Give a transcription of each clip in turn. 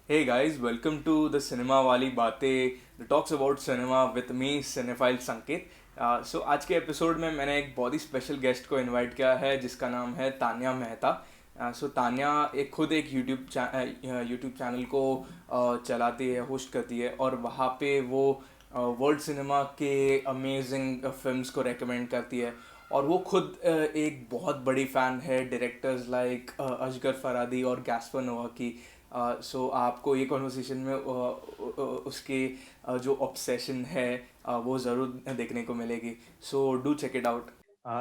Hey guys, welcome to the Cinema वाली बातें that talks about cinema with me cinephile संकेत. आज के एपिसोड में मैंने एक बहुत ही स्पेशल गेस्ट को इनवाइट किया है जिसका नाम है तान्या मेहता. तान्या खुद एक यूट्यूब चैनल को चलाती है, होस्ट करती है और वहाँ पे वो वर्ल्ड सिनेमा के अमेजिंग फिल्म्स को रेकमेंड करती है. और वो खुद एक बहुत बड़ी फ़ैन है डायरेक्टर्स लाइक असगर फरादी और गैस्पर नोआ की. सो आपको ये कॉन्वर्सेशन में उसकी जो ऑब्सेशन है वो ज़रूर देखने को मिलेगी. So do check it out.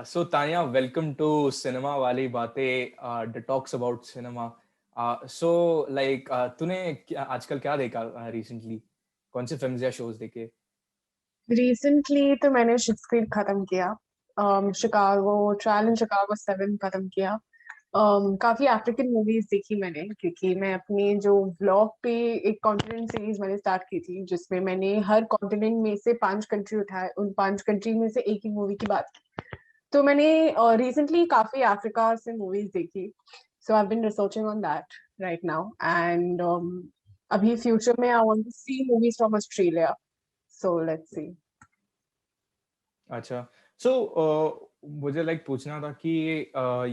So Tania, welcome to cinema वाली बातें the talks about cinema. So like तूने आजकल क्या देखा रिसेंटली? कौन से फिल्म्स या शोज देखे? रिसेंटली तो मैंने शिट्स क्रीक खत्म किया। शिकागो ट्रायल इन शिकागो 7 खत्म किया। काफी अफ्रीकन मूवीज देखी मैंने, क्योंकि मैं अपनी जो व्लॉग पे एक कॉन्टिनेंट सीरीज मैंने स्टार्ट की थी, जिसमें मैंने हर कॉन्टिनेंट में से 5 कंट्री उठाए, उन 5 कंट्री में से एक ही मूवी की बात की। तो मैंने रिसेंटली काफी अफ्रीका से मूवीज देखी. So I been researching on that right now, and अभी फ्यूचर में I want to see movies from Australia. So let's see. अच्छा. सो मुझे लाइक पूछना था कि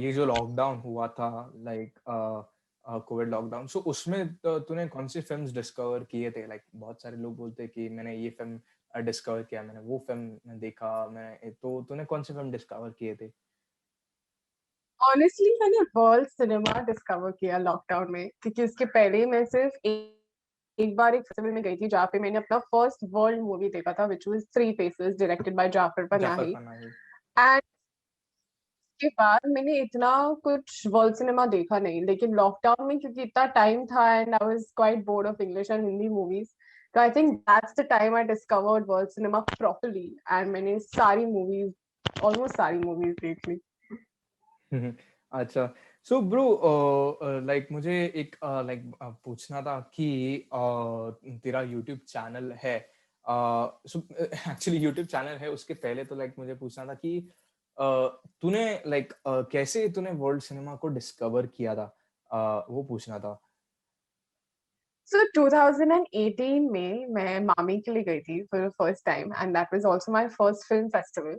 ये जो लॉकडाउन हुआ था, लाइक कोविड लॉकडाउन, सो उसमें तूने कौन सी फिल्म्स डिस्कवर किए थे? लाइक बहुत सारे लोग बोलते हैं कि मैंने ये फिल्म डिस्कवर किया, मैंने वो फिल्म देखा. मैं तो तूने कौन सी फिल्म डिस्कवर किए थे? ऑनेस्टली मैंने वर्ल्ड सिनेमा डिस्कवर किया लॉकडाउन में, क्योंकि उसके पहले मैं सिर्फ एक बार एक फेस्टिवल में गई थी जहाँ पे मैंने अपना फर्स्ट वर्ल्ड मूवी देखा था, which was three faces, directed by Jafar Jafar Panahi. Panahi. And के बाद मैंने इतना कुछ वर्ल्ड सिनेमा देखा नहीं, लेकिन लॉकडाउन में क्योंकि इतना टाइम था and I was quite bored of English and Hindi movies, तो I think that's the time I discovered world cinema properly, and मैंने सारी मूवीज, ऑलमोस्ट सारी मूवीज देख ली. अच्छा. सो ब्रो, लाइक मुझे एक पूछना था कि तेरा यूट्यूब चैनल है. सो एक्चुअली यूट्यूब चैनल है, उसके पहले तो लाइक मुझे पूछना था कि तूने कैसे तूने वर्ल्ड सिनेमा को डिस्कवर किया था, वो पूछना था. सो 2018 में मैं मामी के लिए गई थी for the first time, and that was also my first film festival.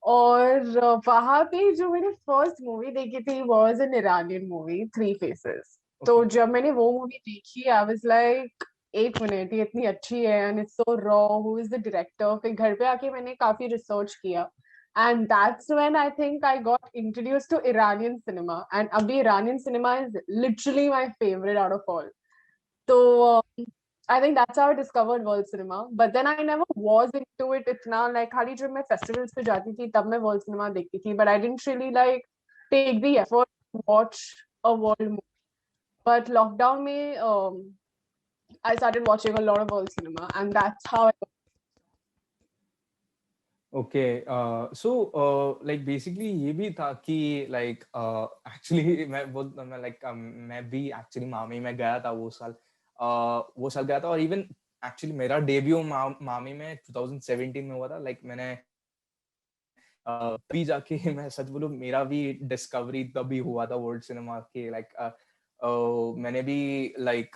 और वहां पे जो मैंने फर्स्ट मूवी देखी थी was an Iranian movie, three faces. Okay. तो जब मैंने वो मूवी देखी, आई वाज लाइक, एक मिनट, ये इतनी अच्छी है and it's so raw, who is the director. फिर घर पे आके मैंने काफी रिसर्च किया, and that's when I think I got introduced to Iranian cinema, and अभी Iranian cinema is literally my favourite out of all. So I think that's how I discovered world cinema. But then I never was into it इतना, like खाली जब मैं festivals पे जाती थी तब मैं world cinema देखती थी. But I didn't really like take the effort to watch a world movie. But lockdown में I started watching a lot of world cinema, and that's how I. Okay. So like basically ये भी था कि like actually मैं भी actually मामी में गया था वो साल. वो साल गया था, और इवन एक्चुअली मेरा डेब्यू मामी में 2017 में हुआ था. लाइक मैंने तभी जाके मैं सच बोलूं, मेरा भी डिस्कवरी तभी हुआ था वर्ल्ड सिनेमा के. लाइक मैंने भी लाइक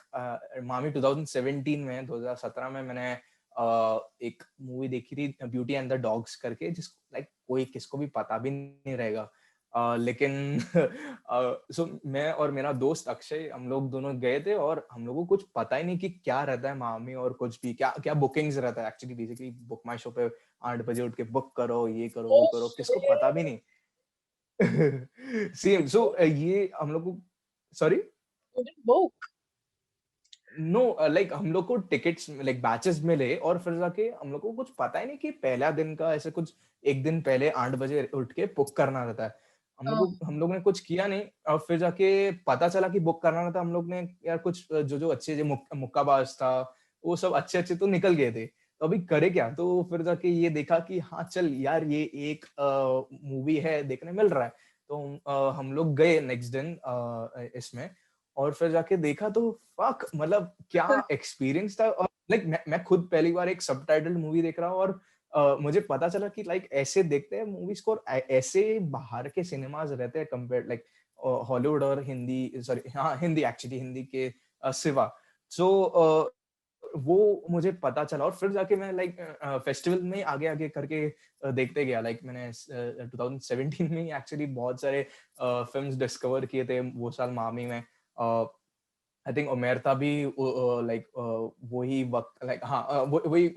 मामी 2017 में 2017 में मैंने एक मूवी देखी थी, ब्यूटी एंड द डॉग्स करके, जिसको लाइक कोई किसको भी पता भी नहीं रहेगा. लेकिन सो मैं और मेरा दोस्त अक्षय, हम लोग दोनों गए थे, और हम लोगों को कुछ पता ही नहीं कि क्या रहता है मामी, और कुछ भी क्या क्या बुकिंग्स रहता है. एक्चुअली बेसिकली बुक माई शो पे 8 बजे उठ के बुक करो, ये करो वो Oh करो, किसको पता भी shit! नहीं. सेम. सो ये हम लोग को, सॉरी, Book. नो, लाइक हम लोग को टिकट्स लाइक बैचेस मिले, और फिर जाके हम लोग को कुछ पता ही नहीं कि पहला दिन का ऐसे कुछ एक दिन पहले 8 बजे उठ के बुक करना रहता है. हम लोग ने कुछ किया नहीं, और फिर जाके पता चला कि बुक करना रहता. हम लोग ने यार कुछ जो जो अच्छे जो मुक्काबाज था, वो सब अच्छे अच्छे तो निकल गए थे. तो अभी करे क्या? तो फिर जाके ये देखा कि हाँ चल यार, ये एक मूवी है, देखने मिल रहा है. तो हम लोग गए नेक्स्ट दिन इसमें, और फिर जाके देखा तो फक, मतलब क्या एक्सपीरियंस था. और लाइक मैं खुद पहली बार एक सबटाइटल्ड मूवी देख रहा हूँ, और मुझे पता चला कि लाइक ऐसे देखते हैं मूवीज को, और ऐसे बाहर के सिनेमाज रहते हैं कंपेयर लाइक हॉलीवुड और हिंदी, सॉरी हाँ हिंदी, एक्चुअली हिंदी के सिवा. सो वो मुझे पता चला और फिर जाके मैं लाइक फेस्टिवल में आगे आगे करके देखते गया। लाइक मैंने 2017 में एक्चुअली बहुत सारे फिल्म्स डिस्कवर किए थे वो साल मामी में। आई थिंक ओमेरता भी लाइक वही वक्त लाइक हाँ वही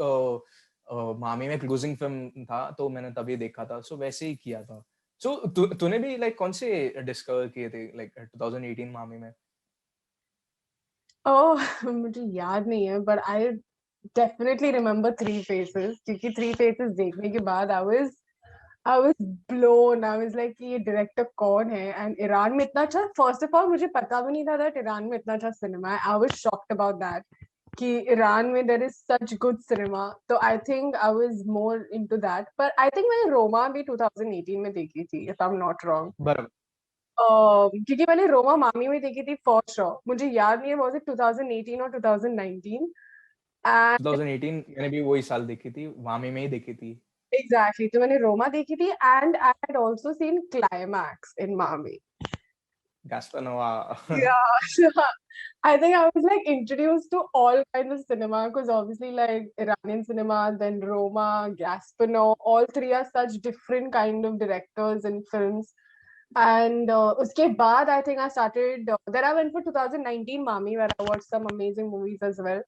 मामी में क्लोजिंग फिल्म था तो मैंने तभी देखा था। सो वैसे ही किया था। सो तूने भी लाइक कौन से डिस्कवर किए थे लाइक 2018 मामी में? ओह मुझे याद नहीं है, but I definitely remember three faces, क्योंकि थ्री फेसेस देखने के बाद I was blown. I was like कि ये डायरेक्टर कौन है, एंड ईरान में इतना अच्छा। फर्स्ट ऑफ ऑल मुझे पता भी नहीं था दैट ईरान में इतना अच्छा सिनेमा है। I was shocked about that कि ईरान में there is such good cinema. तो I think I was more into that. पर आई थिंक मैंने रोमा भी 2018 में देखी थी, if I am not wrong. बराबर। क्योंकि मैंने रोमा मामी में देखी थी फॉर श्योर। मुझे याद नहीं है वाज इट 2018 और 2019। एंड 2018 मैंने भी वही साल देखी थी, वामी में ही देखी थी। एग्जैक्टली, तो मैंने रोमा देखी थी, and I had also seen Climax in MAMI. Gaspar Noe. Yeah, so I think I was like introduced to all kinds of cinema, because obviously like Iranian cinema, then Roma, Gaspano, all three are such different kind of directors and films. And uske baad, I think I started. Then I went for 2019 Mami, where I watched some amazing movies as well.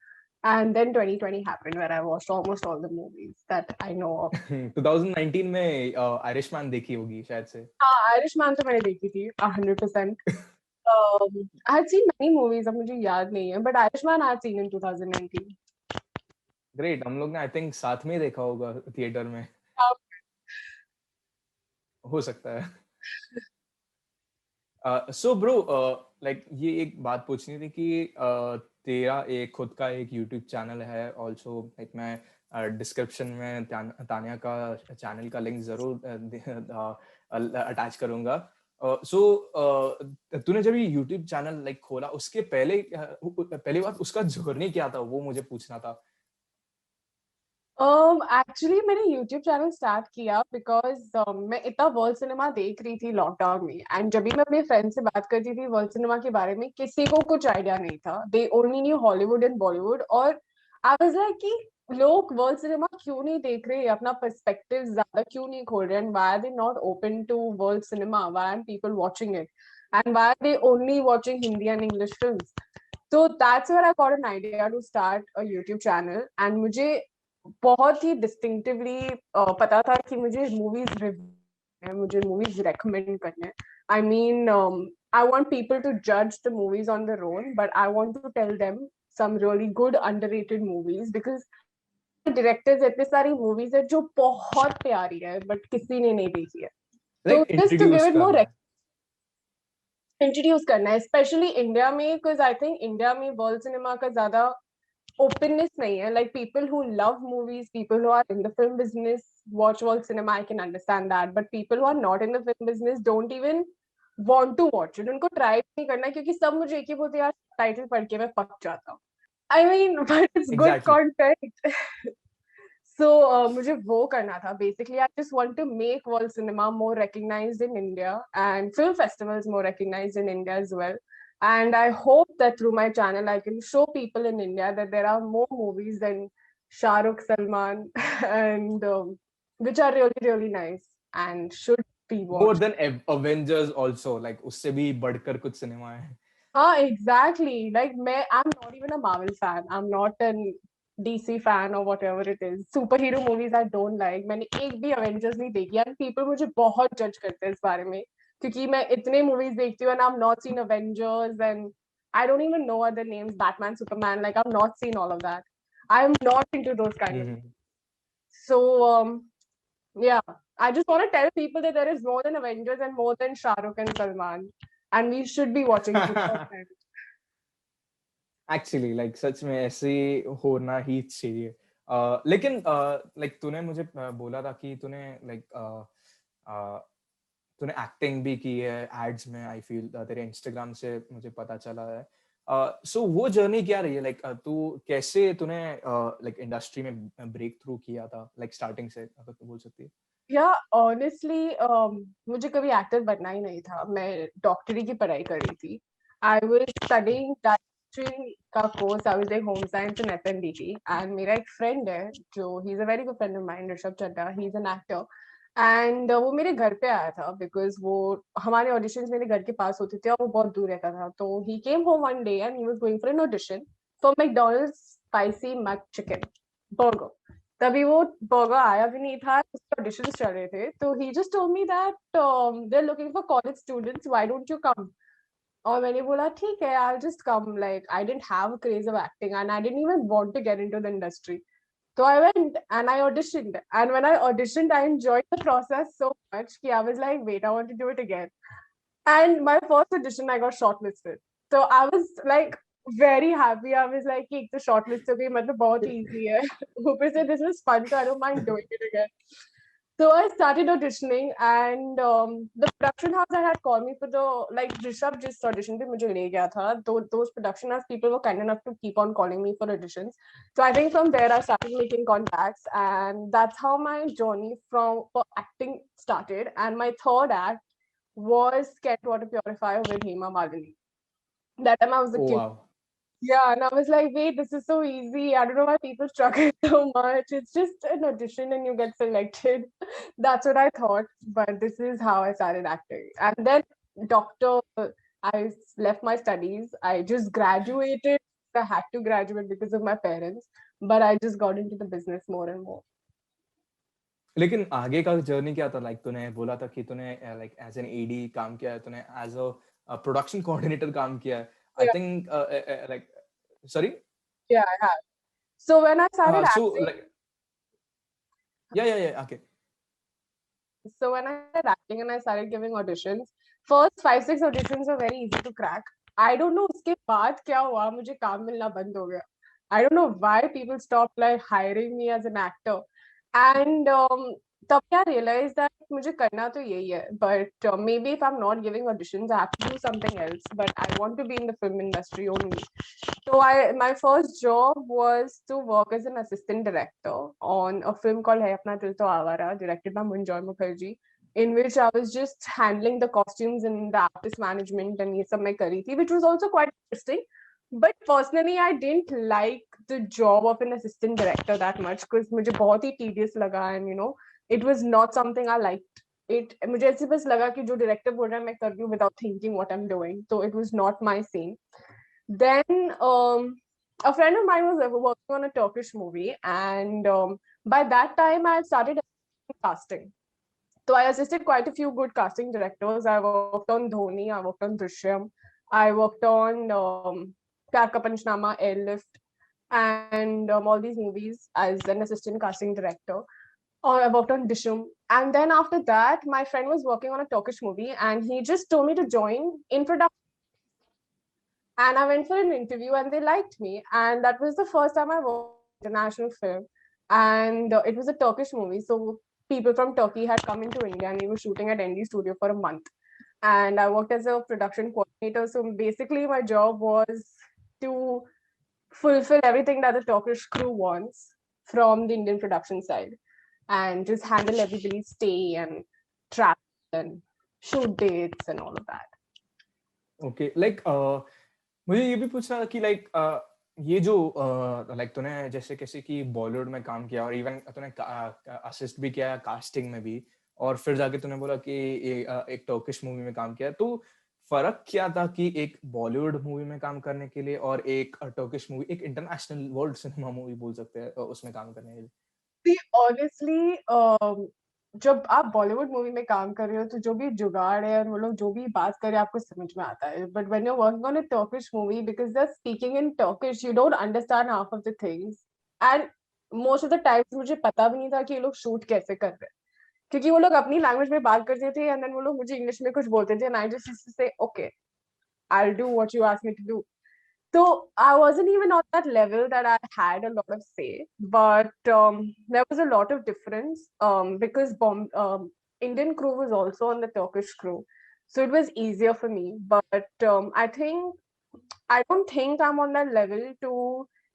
And then 2020 happened, where I watched almost all the movies that I know of. 2019 में Irishman देखी होगी शायद से। हाँ, Irishman तो मैंने देखी थी 100%. I had seen many movies, अब मुझे याद नहीं है, but Irishman I had seen in 2019. Great, हम लोग ने आई थिंक साथ में ही देखा होगा थिएटर में। हाँ, हो सकता है। सो ब्रो लाइक ये एक बात पूछनी थी कि तेरा एक खुद का एक यूट्यूब चैनल है ऑल्सो। लाइक मैं डिस्क्रिप्शन में तानिया का चैनल का लिंक जरूर अटैच करूंगा। सो तूने जब ये यूट्यूब चैनल लाइक खोला उसके पहले पहली बार उसका जर्नी क्या था वो मुझे पूछना था। एक्चुअली मैंने YouTube चैनल स्टार्ट किया बिकॉज मैं इतना वर्ल्ड सिनेमा देख रही थी लॉकडाउन में, एंड जब भी मैं अपने फ्रेंड से बात करती थी वर्ल्ड सिनेमा के बारे में, किसी को कुछ आइडिया नहीं था। They only new Hollywood and Bollywood. और आई वाज लाइक कि लोग वर्ल्ड सिनेमा क्यों नहीं देख रहे, अपना पर्सपेक्टिव ज्यादा क्यों नहीं खोल रहे, and why are they not open to world cinema, why are people watching it, and why are they only watching Hindi and English films. तो that's where I got an idea to start a YouTube channel. And मुझे बहुत ही distinctively पता था कि मुझे movies recommend करने हैं। I mean I want people to जज the movies on their own, but I want to tell them some really good underrated movies, because directors इतने सारी मूवीज है जो बहुत प्यारी है बट किसी ने नहीं देखी है। तो like just to give introduce it more करना है। इंट्रोड्यूस करना है, स्पेशली इंडिया में, बिकॉज आई थिंक इंडिया में वर्ल्ड सिनेमा का ज्यादा openness nahi hai. Like people who love movies, people who are in the film business watch world cinema, I can understand that, but people who are not in the film business don't even want to watch it. उनको try नहीं करना, क्योंकि सब मुझे एक ही बोलते हैं यार टाइटल पढ़ के मैं पक जाता हूँ। I mean, but it's good exactly. content. So मुझे वो करना था basically. I just want to make world cinema more recognized in India, and film festivals more recognized in India as well. And I hope that through my channel I can show people in India that there are more movies than Shah Rukh, Salman, and which are really really nice and should be more watched. Then Avengers also like उससे भी बढ़कर कुछ cinema है। हाँ, exactly. Like I'm not even a Marvel fan. I'm not an DC fan or whatever it is. Superhero movies I don't like. मैंने एक भी Avengers नहीं देखी, and people मुझे बहुत जज करते हैं इस बारे में, क्योंकि मैं इतने movies देखती हूँ and I've not seen Avengers, and I don't even know other names, Batman, Superman. Like I've not seen all of that. I am not into those kind of. So yeah, I just want to tell people that there is more than Avengers and more than Shah Rukh and Salman, and we should be watching super. Actually like such में ऐसे होना ही चाहिए। लेकिन like तूने मुझे बोला था कि तूने लाइक तूने एक्टिंग भी की है एड्स में। आई फील तेरे इंस्टाग्राम से मुझे पता चला है। सो वो जर्नी क्या रही है लाइक तू कैसे तूने लाइक इंडस्ट्री में ब्रेक थ्रू किया था लाइक स्टार्टिंग से अगर तू बोल सकती है। या ऑनेस्टली मुझे कभी एक्टर बनना ही नहीं था। मैं डॉक्टरी की पढ़ाई कर रही थी। आई वाज स्टडीइंग manufacturing का course, I was doing home science and FMDT, and मेरा एक friend है जो he's a very good friend of mine, Rishabh Chadha, he's an actor, and वो मेरे घर पे आया था because वो हमारे auditions मेरे घर के पास होते थे और वो बहुत दूर रहता था, तो he came home one day and he was going for an audition for McDonald's spicy McChicken burger. तभी वो बर्गर आया भी नहीं था, उसके ऑडिशंस चल रहे थे, तो he just told me that they're looking for college students, why don't you come? और मैंने बोला ठीक है, I'll just come. Like I didn't have a craze of acting and I didn't even want to get into the industry. So I went and I auditioned. And when I auditioned, I enjoyed the process so much that I was like, wait, I want to do it again. And my first audition, I got shortlisted. So I was like very happy. I was like, एक तो shortlist हो गई, मतलब बहुत easy है. ऊपर से this was fun, so I don't mind doing it again. So I started auditioning, and the production house that had called me for the like Rishabh just audition पे मुझे ले गया था. Those production house people were kind enough to keep on calling me for auditions. So I think from there I started making contacts, and that's how my journey for acting started. And my third act was Get Water Purifier with Hema Malini. That time I was a Oh kid. wow. Yeah, and I was like, wait, this is so easy. I don't know why people struggle so much. It's just an audition and you get selected. That's what I thought. But this is how I started acting. And then, doctor, I left my studies. I just graduated. I had to graduate because of my parents. But I just got into the business more and more. लेकिन आगे का journey क्या था? Like तूने बोला था कि तूने लाइक एज एन एडी काम किया है, तूने एज अ प्रोडक्शन कोऑर्डिनेटर काम किया है. आई Yeah, think like sorry. yeah, I have. So when I started so acting, like या okay. So when I started acting and I started giving auditions, first 5-6 auditions were very easy to crack. I don't know उसके बाद क्या हुआ, मुझे काम मिलना बंद हो गया. I don't know why people stopped like hiring me as an actor. And तब I realized that मुझे करना तो यही है. But maybe if I'm not giving auditions, I have to do something else. But I want to be in the film industry only. So my first job was to work as an assistant director on a film called Hai Apna Dil To Awara, directed by Munjoy Mukherjee, in which I was just handling the costumes and the artist management and ये सब मैं करी थी, which was also quite interesting. But personally, I didn't like the job of an assistant director that much because मुझे बहुत ही tedious लगा, and it was not something I liked. मुझे ऐसे बस लगा कि जो director बोल रहा है मैं कर रही हूँ without thinking what I'm doing. So it was not my scene. Then a friend of mine was working on a Turkish movie, and by that time I had started casting. So I assisted quite a few good casting directors. I worked on Dhoni, I worked on Drishyam, I worked on Pyar Ka Panchnama, Airlift, and all these movies as an assistant casting director. Or I worked on Dishum. And then after that, my friend was working on a Turkish movie, and he just told me to join in production. And I went for an interview and they liked me. And that was the first time I worked on an international film. And it was a Turkish movie. So people from Turkey had come into India and we were shooting at ND Studio for a month. And I worked as a production coordinator. So basically, my job was to fulfill everything that the Turkish crew wants from the Indian production side and just handle everybody's stay and travel and shoot dates and all of that. Okay. Like मुझे ये भी पूछना था कि like ये जो like तूने जैसे कैसे कि बॉलीवुड में काम किया और इवन तूने असिस्ट भी किया कास्टिंग में भी, और फिर जाके तूने बोला कि एक टर्किश मूवी में काम किया, तो फर्क क्या था कि एक बॉलीवुड मूवी में काम करने के लिए और एक टर्किश मूवी, एक इंटरनेशनल वर्ल्ड सिनेमा मूवी बोल सकते हैं, उसमें काम करने के लिए? See, honestly, जब आप बॉलीवुड मूवी में काम कर रहे हो तो जो भी जुगाड़ है और वो लोग जो भी बात करे आपको समझ में आता है. But when you working on a Turkish movie, because they are speaking in Turkish, you don't understand half of the things. And most of the times मुझे पता भी नहीं था कि ये लोग शूट कैसे कर रहे हैं, क्योंकि वो लोग अपनी लैंग्वेज में बात करते थे एंड देन वो लोग मुझे इंग्लिश में कुछ बोलते थे, and I just say okay, I will do what you ask me to do. So I wasn't even on that level that I had a lot of say, but there was a lot of difference because Indian crew was also on the Turkish crew, so it was easier for me. But I don't think I'm on that level to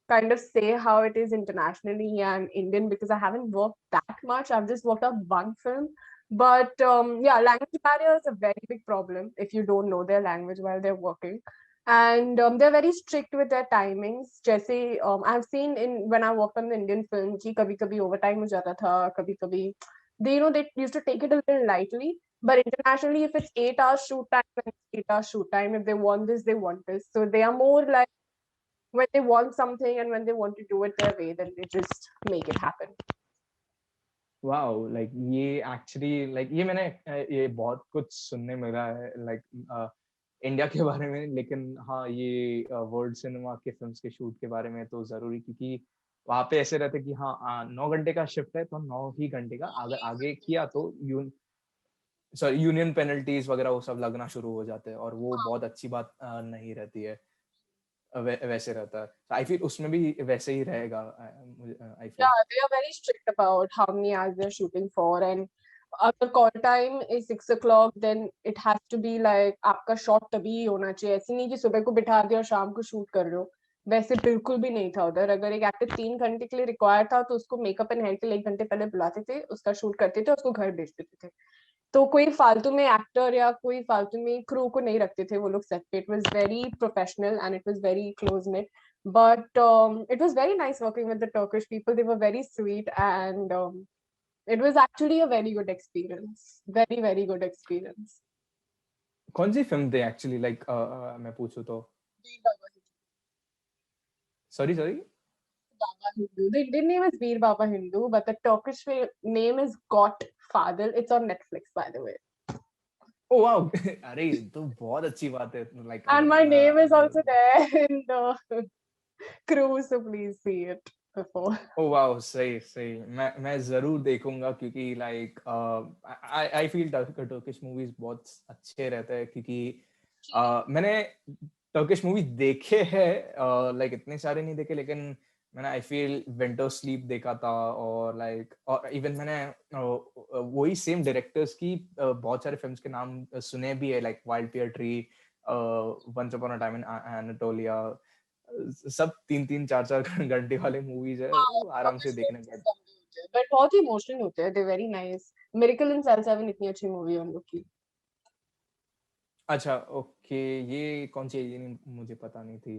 kind of say how it is internationally and Indian because I haven't worked that much. I've just worked on one film. But yeah, language barrier is a very big problem if you don't know their language while they're working. and they're very strict with their timings. जैसे I've seen in when I worked on the Indian film कि कभी-कभी overtime हो जाता था, कभी-कभी they used to take it a little lightly. But internationally, if it's 8 hours shoot time, then it's 8 hours shoot time. If they want this, they want this. So they are more like when they want something and when they want to do it their way, then they just make it happen. Wow, like ये actually like ये मैंने ये बहुत कुछ सुनने मिला है like India के बारे में, लेकिन हाँ ये वर्ल्ड सिनेमा के फिल्म्स के शूट के बारे में तो जरूरी, क्योंकि वहाँ पे ऐसे रहते कि हाँ 9 घंटे का शिफ्ट है तो 9 ही घंटे का, अगर आगे किया तो सॉरी यूनियन पेनल्टीज वगैरह वो सब लगना शुरू हो जाते हैं, और वो बहुत अच्छी बात नहीं रहती है। वैसे रहता है, आई फील उसमें भी वैसे ही रहेगा। I feel Yeah, they are very strict about how many hours they're shooting for, and अगर call time is 6 o'clock, then it has to be like आपका shot तभी होना चाहिए। ऐसे नहीं कि सुबह को बिठा दिया और शाम को shoot कर रहे हो। वैसे बिल्कुल भी नहीं था उधर। अगर एक एक्टर 3 घंटे के लिए रिक्वायर्ड था तो उसको मेकअप एंड हेयर के लिए 1 घंटे पहले बुलाते थे, उसका शूट करते थे, उसको घर भेज देते थे। तो कोई फालतू में एक्टर या कोई फालतू में क्रू को नहीं रखते थे वो लोग सेट पे। It was very professional and it was very close knit. But it was very nice working with the Turkish people. They were very sweet, and it was actually a very good experience. Very, very good experience. कौन सी film थी actually, like मैं पूछूं तो? Sorry sorry, Baba Hindu. The Indian name is Veer Baba Hindu, but the Turkish name is Got Fadıl. It's on Netflix, by the way. Oh wow अरे ये तो बहुत अच्छी बात है, like And my name is also there in the crew, so please see it before. Oh wow, सही सही, मैं जरूर देखूंगा, क्योंकि like I feel Turkish movies बहुत अच्छे रहते हैं, क्योंकि मैंने टर्किश मूवी देखे हैं, लाइक इतने सारे नहीं देखे, लेकिन मैंने आई फील विंटर स्लीप देखा था, और लाइक और इवन मैंने वही सेम डायरेक्टर्स की बहुत सारे फिल्म्स के नाम सुने भी है, like wild pear tree, once upon a time in Anatolia, सब 3-3, 4-4 घंटे वाले मूवीज है, वो आराम से देखने का। बट बहुत ही इमोशनल होते हैं, they very nice. Miracle in Cell 7 इतनी अच्छी मूवी है उन लोग की। अच्छा ओके, ये कौन सी है, ये मुझे पता नहीं थी।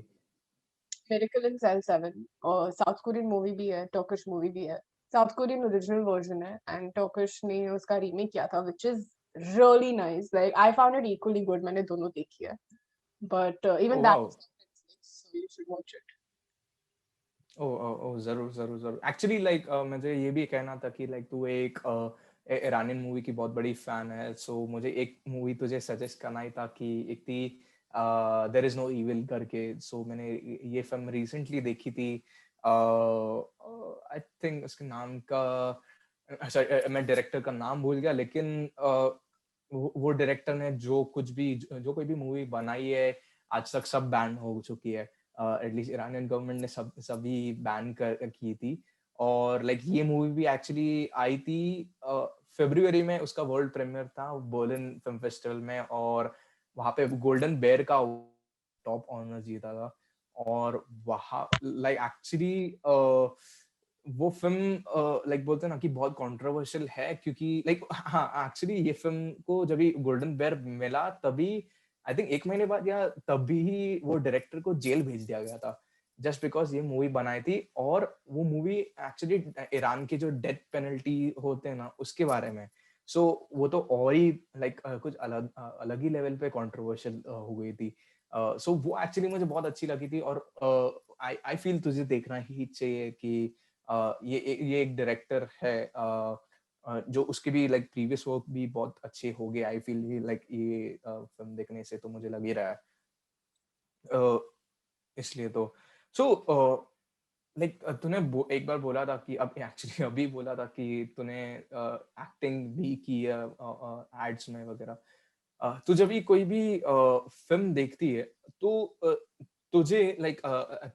मिरेकल इन सेल 7 और साउथ कोरियन मूवी भी है, टर्किश मूवी भी है। साउथ कोरियन ओरिजिनल वर्जन है एंड टर्किश ने उसका रीमेक किया था, which is really nice. Like I found it equally good. मैंने दोनों देखी है, but oh even wow, that so you should watch it. Oh oh oh जरूर जरूर जरूर, एक्चुअली लाइक मुझे ये भी कहना था कि लाइक तू एक ईरानियन मूवी की बहुत बड़ी फैन है, सो मुझे एक मूवी तुझे सजेस्ट करना ही था, कि एक थी देयर इज नो इविल करके। सो मैंने ये फिल्म रिसेंटली देखी थी, आई थिंक उसके नाम का, sorry, मैं डायरेक्टर का नाम भूल गया, लेकिन वो डायरेक्टर ने जो कोई भी मूवी बनाई है आज तक सब बैन हो चुकी है, एटलीस्ट ईरानियन गवर्नमेंट ने सभी बैन की थी। और लाइक ये मूवी भी एक्चुअली आई थी फरवरी में, उसका वर्ल्ड प्रीमियर था बर्लिन फिल्म फेस्टिवल में, और वहां पे गोल्डन बेयर का टॉप ऑनर जीता था। और वहाँ लाइक एक्चुअली वो फिल्म लाइक बोलते हैं ना कि बहुत कंट्रोवर्शियल है, क्योंकि लाइक हाँ एक्चुअली ये फिल्म को जब भी गोल्डन बेयर मिला तभी आई थिंक 1 महीने बाद या तभी ही वो डायरेक्टर को जेल भेज दिया गया था, जस्ट बिकॉज ये मूवी बनाई थी। और वो मूवी एक्चुअली ईरान के जो डेथ पेनल्टी होते हैं ना उसके बारे में, सो वो तो और ही लाइक कुछ अलग अलग ही लेवल पे कंट्रोवर्शियल हो गई थी। सो वो एक्चुअली मुझे बहुत अच्छी लगी थी, और आई फील तुझे देखना ही चाहिए कि ये एक डायरेक्टर है जो उसके भी लाइक प्रीवियस वर्क भी बहुत अच्छे हो गए। आई फील लाइक ये फिल्म देखने से तो मुझे लग ही रहा है, इसलिए तो सो लाइक तूने एक बार बोला था कि अब एक्चुअली अभी बोला था कि तूने एक्टिंग भी की है एड्स में वगैरह। तू जब भी कोई भी फिल्म देखती है तो तुझे लाइक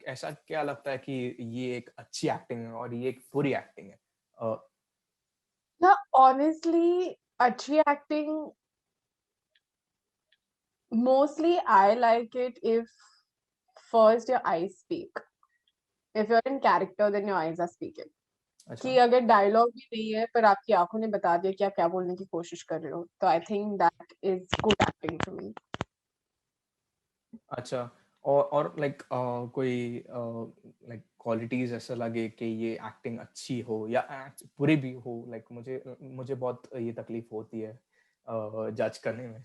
ऐसा क्या लगता है कि ये एक अच्छी एक्टिंग है और ये एक बुरी एक्टिंग है? ना ऑनेस्टली अच्छी acting, mostly I like it if first your eyes speak. If you're in character, then your eyes are speaking. अच्छा कि अगर डायलॉग भी नहीं है पर आपकी आंखों ने बता दिया कि आप क्या बोलने की कोशिश कर रहे हो, तो I think that is good acting to me. अच्छा, और लाइक कोई लाइक क्वालिटीज ऐसा लगे कि ये एक्टिंग अच्छी हो या बुरी भी हो, लाइक मुझे बहुत ये तकलीफ होती है जज करने में।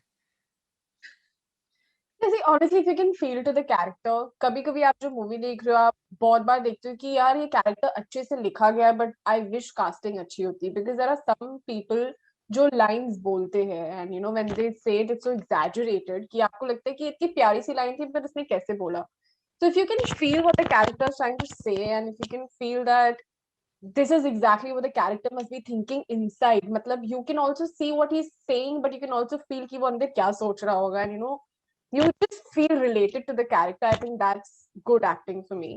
जैसे honestly if you can feel to the character, कभी-कभी आप जो मूवी देख रहे हो, आप बहुत बार देखते हो कि यार ये कैरेक्टर अच्छे से लिखा गया है, बट आई विश कास्टिंग अच्छी होती, because there are some people जो लाइन्स बोलते हैं and you know when they say it, it's so exaggerated कि आपको लगता है कि इतनी प्यारी सी लाइन थी पर उसने कैसे बोला। So if you can feel what the character is trying to say, and if you can feel that this is exactly what the character must be thinking inside, matlab you can also see what he's saying, but you can also feel कि वो अंदर क्या सोच रहा होगा, and you know you just feel related to the character. I think that's good acting for me.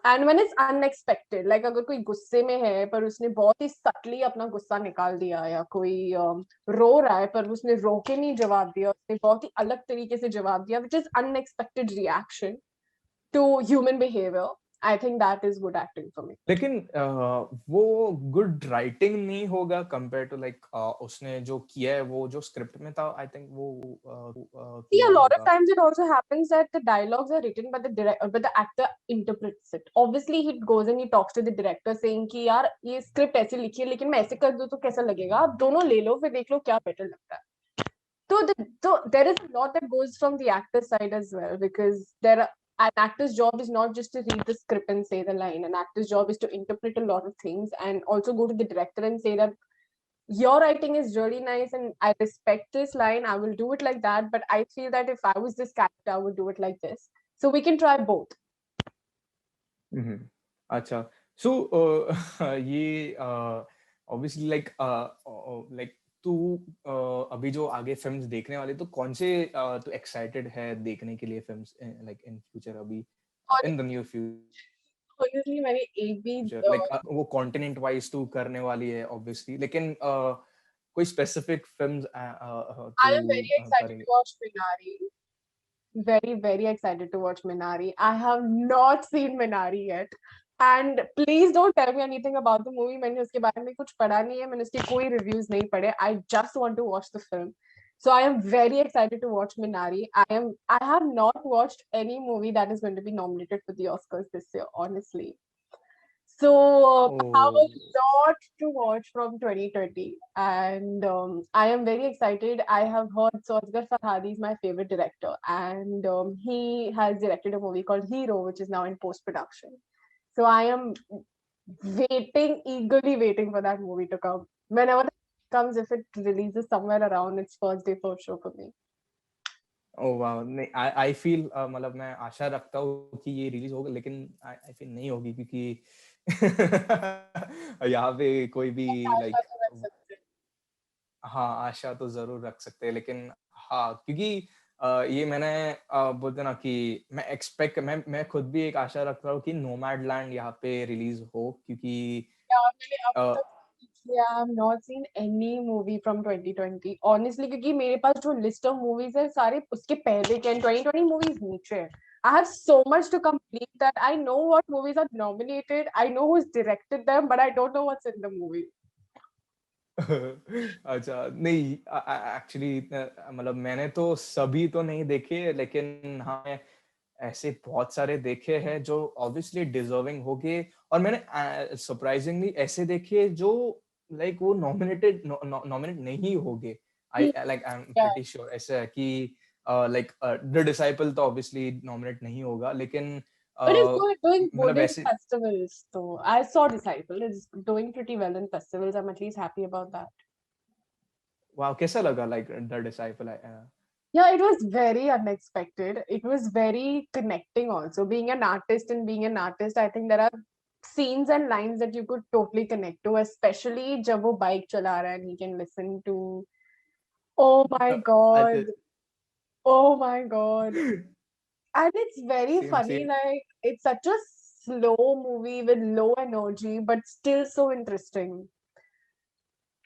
And when it's unexpected, like अगर कोई गुस्से में है पर उसने बहुत ही subtly अपना गुस्सा निकाल दिया, या कोई रो रहा है पर उसने रो के नहीं जवाब दिया, उसने बहुत ही अलग तरीके से जवाब दिया, which is unexpected reaction to human behavior. I think that is good acting for me. लेकिन वो गुड राइटिंग नहीं होगा कंपेयर टू लाइक उसने जो किया है वो जो स्क्रिप्ट में था, आई थिंक वो See, किया a lot of होगा। times it also happens that the dialogues are written, but the actor interprets it. Obviously, he goes and he talks to the director saying कि यार ये script ऐसे लिखी है, लेकिन मैं ऐसे कर दूँ तो कैसा लगेगा? आप दोनों ले लो, फिर देख लो क्या better लगता है. So there is a lot that goes from the actor's side as well, because an actor's job is not just to read the script and say the line. An actor's job is to interpret a lot of things and also go to the director and say that your writing is really nice and I respect this line. I will do it like that, but I feel that if I was this character, I would do it like this. So we can try both. हम्म। अच्छा, सो ये obviously like like तू अभी जो आगे films देखने वाले, तो कौन से तू एक्साइटेड है देखने के लिए फिल्म्स लाइक इन फ्यूचर, अभी और in the near future, honestly, मैंने एक भी लाइक वो कॉन्टिनेंट वाइज तू करने वाली है ऑब्वियसली, लेकिन कोई स्पेसिफिक फिल्म्स I तू am very excited करेंगे? to watch Minari. Very, very excited to watch Minari. I have not seen Minari yet. And please don't tell me anything about the movie. मैंने उसके बारे में कुछ पढ़ा नहीं है, मैंने उसके कोई reviews नहीं पढ़े. I just want to watch the film. So I am very excited to watch Minari. I have not watched any movie that is going to be nominated for the Oscars this year, honestly. So I have O, a lot to watch from 2020, and I am very excited. I have heard Asghar Farhadi is my favorite director, and he has directed a movie called Hero, which is now in post production. So I am eagerly waiting for that movie to come. Whenever it comes, if it releases somewhere around its first day first show for me. ओ वाह, नहीं, I feel मतलब मैं आशा रखता हूँ कि ये release होगा, लेकिन आई फील नहीं होगी, क्योंकि यहाँ पे कोई भी आशा लाइक, तो रख सकते हैं. हाँ, आशा तो जरूर रख सकते हैं, लेकिन हाँ, क्योंकि ये मैंने बोलते ना कि मैं खुद भी एक आशा रख रहा हूँ कि नोमैडलैंड यहाँ पे रिलीज हो, क्योंकि Yeah, मैंने अभी अ, तक Yeah, I have not seen any movie from 2020. Honestly, क्योंकि मेरे पास जो list of movies है सारे उसके पहले के 2020 movies नीचे हैं. I have so much to complete that I know what movies are nominated. I know who's directed them, but I don't know what's in the movie. अच्छा, नहीं, एक्चुअली मतलब मैंने तो सभी तो नहीं देखे, लेकिन हाँ, मैं ऐसे बहुत सारे देखे हैं जो ऑब्वियसली डिजर्विंग होंगे, और मैंने सरप्राइजिंगली ऐसे देखे जो लाइक वो नॉमिनेट नहीं होंगे। I like I am Yeah, pretty sure ऐसा है कि लाइक द डिसाइपल तो ऑब्वियसली नॉमिनेट नहीं होगा, लेकिन but it's doing मतलब good in ऐसे, festivals. So I saw Disciple. It's doing pretty well in festivals. I'm at least happy about that. वाह, कैसा लगा like the disciple? Yeah, it was very unexpected. It was very connecting also. Being an artist and being an artist, I think there are scenes and lines that you could totally connect to, especially जब वो bike चला रहा है and he can listen to, oh my God, oh my God. And it's very same funny, same like it's such a slow movie with low energy, but still so interesting.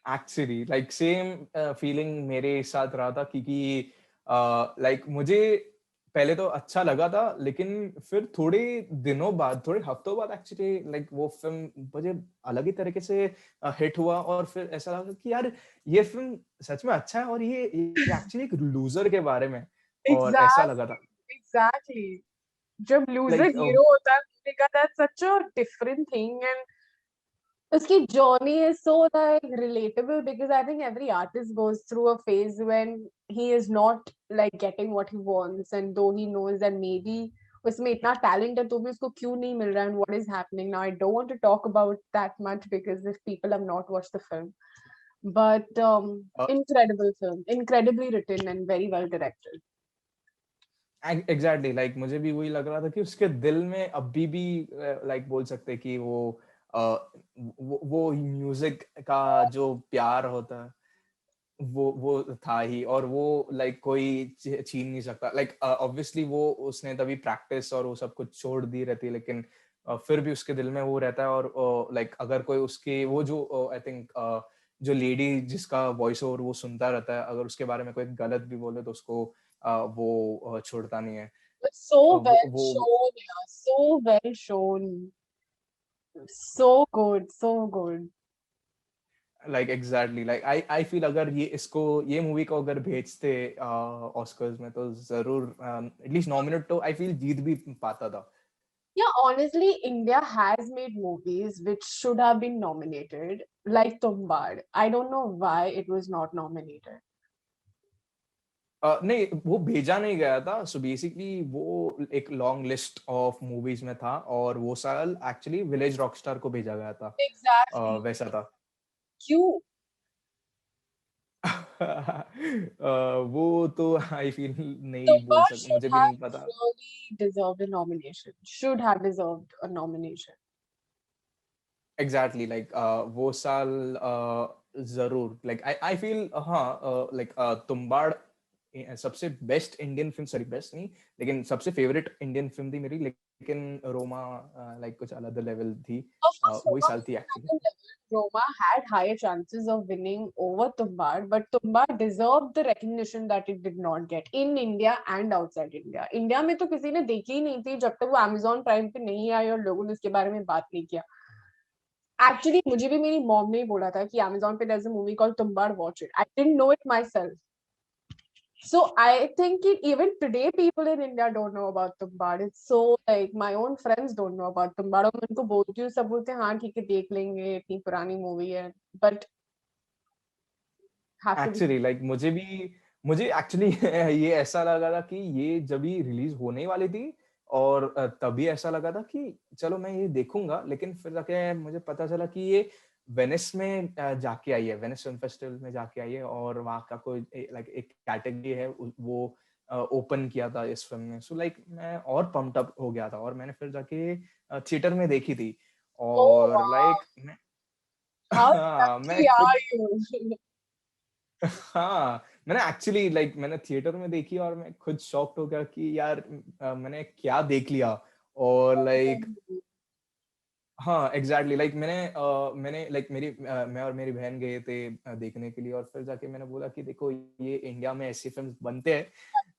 Actually like same feeling मेरे साथ रहा था, क्योंकि like मुझे पहले तो अच्छा लगा था, लेकिन फिर थोड़े दिनों बाद, थोड़े हफ्तों बाद एक्चुअली लाइक वो फिल्म मुझे अलग ही तरीके से हिट हुआ, और फिर ऐसा लगा कि यार ये फिल्म सच में अच्छा है, और ये एक्चुअली एक लूजर के बारे में, और ऐसा लगा Exactly. था। exactly. जब loser like hero होता है movie का, that's such a different thing, and उसकी journey is so like relatable because I think every artist goes through a phase when he is not like getting what he wants, and though he knows that maybe उसमें इतना talent है तो भी उसको क्यों नहीं मिल रहा, and what is happening now. I don't want to talk about that much because if people have not watched the film, but incredible film, incredibly written and very well directed. Exactly like मुझे भी वही लग रहा था कि उसके दिल में अभी भी लाइक बोल सकते हैं कि वो म्यूजिक का जो प्यार होता है वो था ही, और वो लाइक कोई छीन नहीं सकता। लाइक ऑब्वियसली वो उसने तभी प्रैक्टिस और वो सब कुछ छोड़ दी रहती है, लेकिन फिर भी उसके दिल में वो रहता है। और लाइक अगर कोई उसके वो जो आई थिंक जो लेडी जिसका वॉइस ओवर वो सुनता रहता है, अगर उसके बारे में कोई गलत भी बोले तो उसको वो छोड़ता नहीं है। It's so well वो shown, yeah, so well shown. So good, so good. Like exactly like I feel अगर ये मूवी को अगर भेजते ऑस्कर्स में तो जरूर एटलीस्ट नॉमिनेट तो आई फील जीत भी पाता था। Yeah, honestly, India has made movies which should have been nominated, like Tumbad. I don't know why it was not nominated. नहीं, वो भेजा नहीं गया था। सो बेसिकली वो एक लॉन्ग लिस्ट ऑफ मूवीज में था, और वो साल एक्चुअली विलेज रॉकस्टार को भेजा गया था। Exactly. वैसा था। क्यों? वो तो आई फील नहीं बोल Tumbad सकता, should मुझे भी have नहीं पता। really deserved a nomination. Should have deserved a nomination. Exactly like वो साल जरूर लाइक आई फील हाँ लाइक तुम्बाड़ सबसे best Indian film, sorry best नहीं लेकिन सबसे फेवरेट इंडियन फिल्म थी मेरी। लेकिन रोमा लाइक कुछ अलग लेवल थी। Of course, वही Roma साल was थी actually. another level. Roma had higher chances of winning over Tumbad, but Tumbad deserved the recognition that it did not get in India and outside India. India में तो किसी ने देखी ही नहीं थी जब तक वो Amazon Prime पे नहीं आई और लोगों ने इसके बारे में बात नहीं किया। Actually, मुझे भी मेरी mom ने ही बोला था कि Amazon पे there's a movie called Tumbad, watch it. I didn't know it myself. So I think even today people in India don't know about Tumbad. It's so like my own friends don't know about Tumbad. और मैं उनको बोलती हूँ, सब बोलते हैं हाँ ठीक है देख लेंगे, इतनी पुरानी मूवी है, but have to be. Actually like मुझे एक्चुअली ये ऐसा लगा था कि ये जब भी रिलीज होने वाली थी, और तभी ऐसा लगा था कि चलो मैं ये देखूंगा, लेकिन फिर जाके मुझे पता चला कि ये वेनिस में जाके आई है, वेनिस फिल्म फेस्टिवल में जाके आई है, और वहाँ का कोई लाइक एक कैटेगरी है वो ओपन किया था इस फिल्म ने। सो लाइक मैं और पम्प्ड अप हो गया था, और मैंने फिर जाके थिएटर में देखी थी। Oh और wow, लाइक मैं how हाँ, मैं lucky खुद are you? हाँ, मैंने एक्चुअली लाइक मैंने थिएटर में देखी, और मैं खुद शॉक्ड हो गया कि यार मैंने क्या देख लिया। और लाइक हाँ एग्जैक्टली लाइक मैंने लाइक मैं और मेरी बहन गए थे देखने के लिए, और फिर जाके मैंने बोला कि देखो ये इंडिया में ऐसी फिल्म बनते हैं।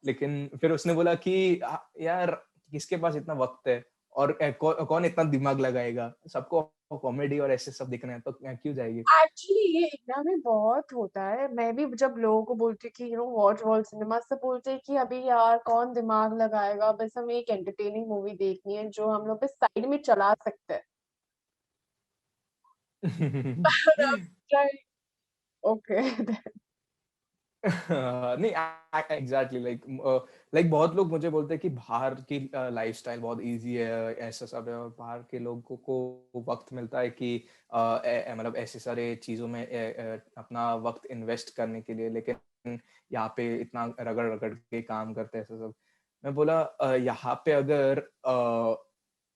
लेकिन फिर उसने बोला कि यार किसके पास इतना वक्त है, और कौन इतना दिमाग लगाएगा, सबको कॉमेडी और ऐसे सब देखना है तो क्यों जाएगी। एक्चुअली ये इंडिया में बहुत होता है। मैं भी जब लोगों को बोलती हूँ कि वॉच वर्ल्ड सिनेमा, सब बोलते हैं कि अभी यार कौन दिमाग लगाएगा, बस हमें एक एंटरटेनिंग मूवी देखनी है जो हम लोग बस साइड में चला सकते हैं। ओके। नहीं एग्जैक्टली लाइक बहुत लोग मुझे बोलते हैं कि बाहर की लाइफस्टाइल बहुत इजी है, ऐसा सब है, और बाहर के लोगों को वक्त मिलता है कि मतलब ऐसे सारे चीजों में अपना वक्त इन्वेस्ट करने के लिए, लेकिन यहाँ पे इतना रगड़ रगड़ के काम करते हैं ऐसा सब। मैं बोला यहाँ पे अगर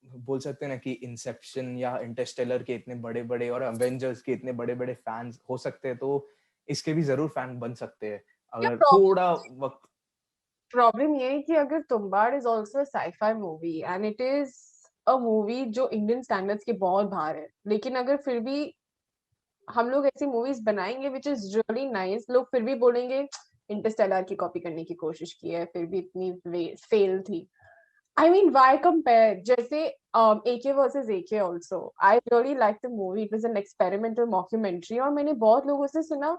बोल सकते हैं ना कि इंसेप्शन या इंटरस्टेलर के इतने बड़े बड़े और एवेंजर्स के इतने बड़े बड़े फैंस हो सकते हैं, तो इसके भी जरूर फैन बन सकते हैं क्या अगर थोड़ा वक्त। प्रॉब्लम ये है कि अगर Tumbbad is also a sci fi movie and it is a movie जो इंडियन स्टैंडर्ड्स के बहुत बाहर है, लेकिन अगर फिर भी हम लोग ऐसी मूवीज बनाएंगे विच इज रियली नाइस, लोग फिर भी बोलेंगे इंटरस्टेलर की कॉपी करने की कोशिश की है, फिर भी इतनी फेल थी। I mean, why compare? जैसे AK versus AK also. I really liked the movie. It was an experimental mockumentary और मैंने बहुत लोगों से सुना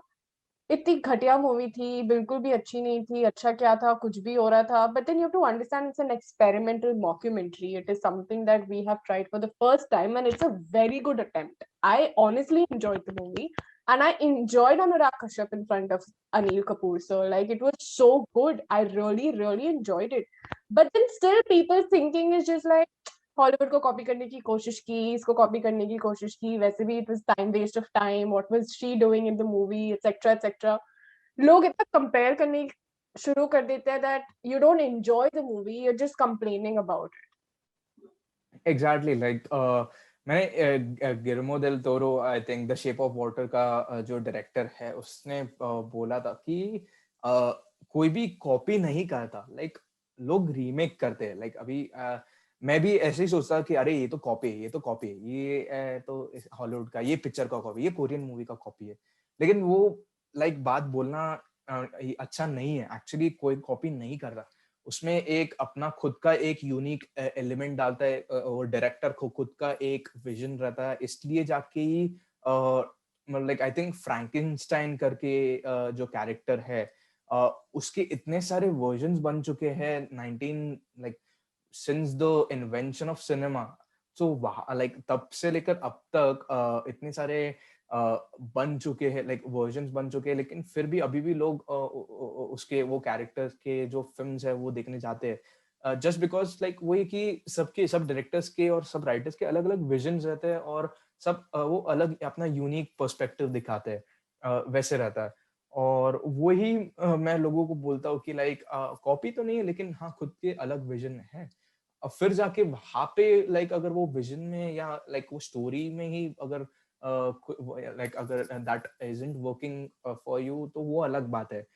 इतनी घटिया मूवी थी, बिल्कुल भी अच्छी नहीं थी, अच्छा क्या था, कुछ भी हो रहा था. But then you have to understand it's an experimental mockumentary. It is something that we have tried for the first time and it's a very good attempt. I honestly enjoyed the movie and I enjoyed Anurag Kashyap in front of Anil Kapoor. So like it was so good. I really, really enjoyed it. But then still people thinking is just like Hollywood को copy करने की कोशिश की, इसको copy करने की कोशिश की, वैसे भी it was time waste of time, what was she doing in the movie etcetera etcetera. लोग इतना कंपेयर करने शुरू कर देते हैं that you don't enjoy the movie, you are just complaining about it. Exactly like मैंने Guillermo del Toro I think the Shape of Water का जो डायरेक्टर है उसने बोला था कि कोई भी कॉपी नहीं करता, लाइक लोग रीमेक करते हैं. लाइक अभी मैं भी ऐसे ही सोचता कि अरे ये तो कॉपी है, ये तो कॉपी है, ये तो हॉलीवुड का, ये पिक्चर का कॉपी, ये कोरियन मूवी का कॉपी है. लेकिन वो लाइक बात बोलना ये अच्छा नहीं है. एक्चुअली कोई कॉपी नहीं कर रहा, उसमें एक अपना खुद का एक यूनिक एलिमेंट डालता है. और डायरेक्टर को खुद का एक विजन रहता है, इसलिए जाके ही मतलब लाइक आई थिंक फ्रैंकेनस्टाइन करके जो कैरेक्टर है उसके इतने सारे वर्जन्स बन चुके हैं 19 like since the invention of cinema. So like तब से लेकर अब तक इतने सारे बन चुके हैं, लाइक वर्जन्स बन चुके हैं, लेकिन फिर भी अभी भी लोग उसके वो कैरेक्टर्स के जो फिल्म्स है वो देखने जाते हैं. जस्ट बिकॉज लाइक वही कि सबके सब डायरेक्टर्स के और सब राइटर्स के अलग अलग विजन्स रहते हैं और सब वो अलग अपना यूनिक पर्सपेक्टिव दिखाते हैं. वैसे रहता है. और वही मैं लोगों को बोलता हूँ कि लाइक कॉपी तो नहीं है, लेकिन हाँ खुद के अलग विजन है. फिर जाके वहां पे लाइक अगर वो विजन में या लाइक वो स्टोरी में ही अगर लाइक अगर that isn't working for you तो वो अलग बात है.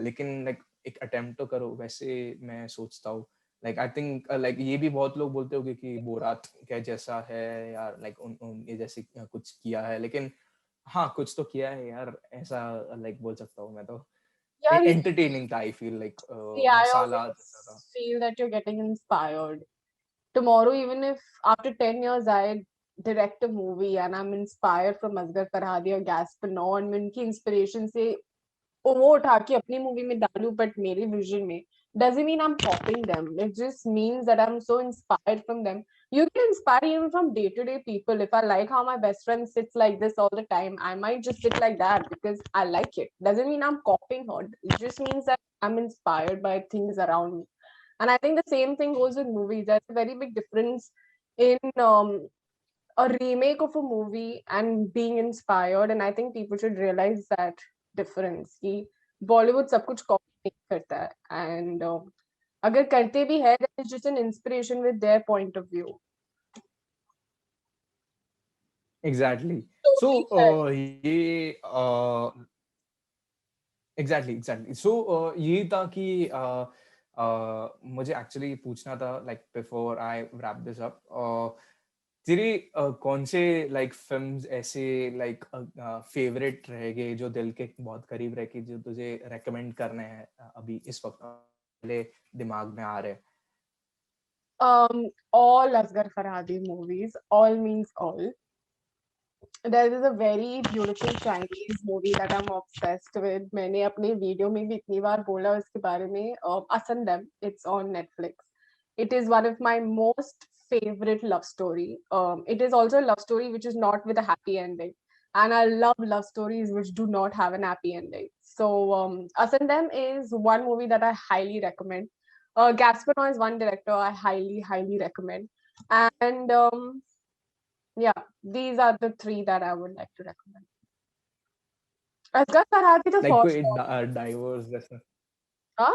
लेकिन लाइक एक अटेम्प्ट तो करो, वैसे मैं सोचता हूँ. लाइक आई थिंक लाइक ये भी बहुत लोग बोलते होंगे कि बोरात क्या जैसा है यार, लाइक उन ये जैसे कुछ किया है, लेकिन हाँ कुछ तो किया है यार ऐसा. लाइक बोल सकता हूँ मैं तो यार ये एंटरटेनिंग था, I feel like see, I masala always जैसा था. feel that you're getting inspired. Tomorrow, even if after 10 years I direct a movie and I'm inspired from Asghar Farhadi or Gaspar Noé और मैं उनकी inspiration से वो उठा के अपनी मूवी में डालूं बट मेरे विजन में, doesn't mean I'm copying them. It just means that I'm so inspired from them. You can inspire even from day-to-day people. If I like how my best friend sits like this all the time, I might just sit like that because I like it. Doesn't mean I'm copying her. It just means that I'm inspired by things around me. And I think the same thing goes with movies. There's a very big difference in a remake of a movie and being inspired. And I think people should realize that difference. कि Bollywood सब कुछ copy नहीं करता है. And अगर करते भी है, then it's just an inspiration with their point of view. Exactly. So Totally fair. ये एग्जैक्टली सो ये था कि मुझे एक्चुअली पूछना था like before I wrap this up, तेरी कौन से लाइक फिल्म्स ऐसे लाइक फेवरेट रहेंगे जो दिल के बहुत करीब रह के जो तुझे रेकमेंड करने हैं अभी इस वक्त पहले दिमाग में आ रहे हैं. All Asghar Farhadi movies, all means all. There is a very beautiful Chinese movie that I'm obsessed with. मैंने अपने वीडियो में भी इतनी बार बोला उसके बारे में. Asandam, it's on Netflix. It is one of my most favorite love story. It is also a love story which is not with a happy ending, and I love love stories which do not have an happy ending. So Asandam is one movie that I highly recommend. Gaspar Noé is one director I highly, highly recommend. And yeah, these are the three that I would like to recommend. Asghar Farhadi the like first कोई one. Divorce जैसा. Huh?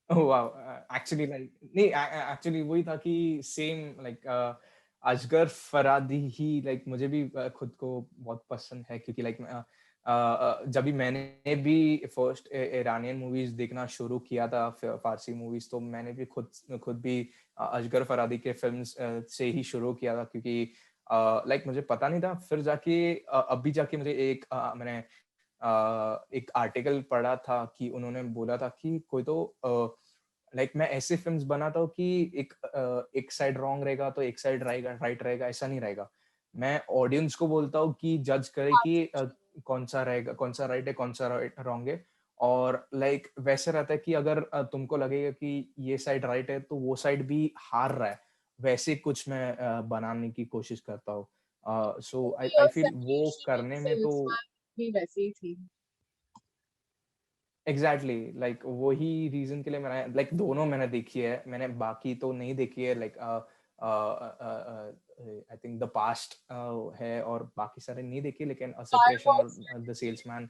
Oh wow. Actually like नहीं, actually वही था कि same like Asghar फरादी ही like मुझे भी खुद को बहुत पसंद है, क्योंकि लाइक जब भी मैंने भी फर्स्ट ईरानियन मूवीज देखना शुरू किया था, फारसी मूवीज, तो मैंने भी खुद भी असगर फरादी के फिल्म्स से ही शुरू किया था, क्योंकि लाइक मुझे पता नहीं था. फिर जाके अभी जाके मुझे मैंने एक आर्टिकल पढ़ा था कि उन्होंने बोला था कि कोई तो लाइक मैं ऐसे फिल्म्स बनाता हूँ कि एक साइड रॉन्ग रहेगा तो एक साइड राइट रहेगा, ऐसा नहीं रहेगा. मैं ऑडियंस को बोलता हूँ कि जज करे कि कौन सा रहेगा, कौन सा राइट है, कौन सा रॉन्ग है। और लाइक वैसे रहता है कि अगर तुमको लगेगा कि ये साइड राइट है तो वो साइड भी हार रहा है, वैसे कुछ मैं बनाने की कोशिश करता हूँ। सो आई मूवी आई और फील वो सेपरेशन ऑफ करने में तो सेल्समैन भी वैसी ही थी। एग्जैक्टली लाइक वही रीजन के लिए मैंने लाइक दोनों मैंने देखी है, मैंने बाकी तो नहीं देखी है। Like I think the past है और बाकी सारे नहीं देखी, लेकिन सेपरेशन और Firewalks द मैंने देखी। सेल्समैन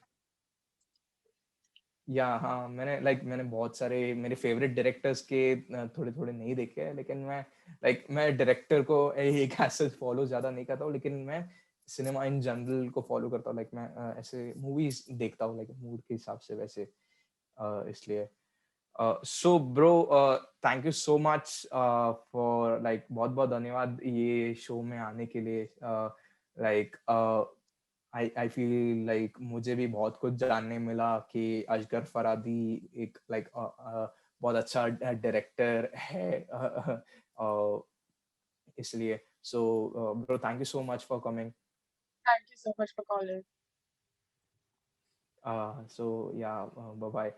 या हाँ, मैंने बहुत सारे मेरे फेवरेट डायरेक्टर्स के थोड़े थोड़े नहीं देखे हैं, लेकिन मैं डायरेक्टर को एक ऐसे फॉलो ज्यादा नहीं करता हूँ, लेकिन मैं सिनेमा इन जनरल को फॉलो करता हूँ। लाइक मैं ऐसे मूवीज देखता हूँ लाइक मूड के हिसाब से वैसे, इसलिए so bro, thank you so much for like बहुत बहुत धन्यवाद ये शो में आने के लिए। लाइक आई फील लाइक मुझे भी बहुत कुछ जानने मिला कि असगर फरादी एक लाइक बहुत अच्छा डायरेक्टर है। इसलिए so bro, thank you so much for coming. Thank you so much for calling. सो या बाय बाय।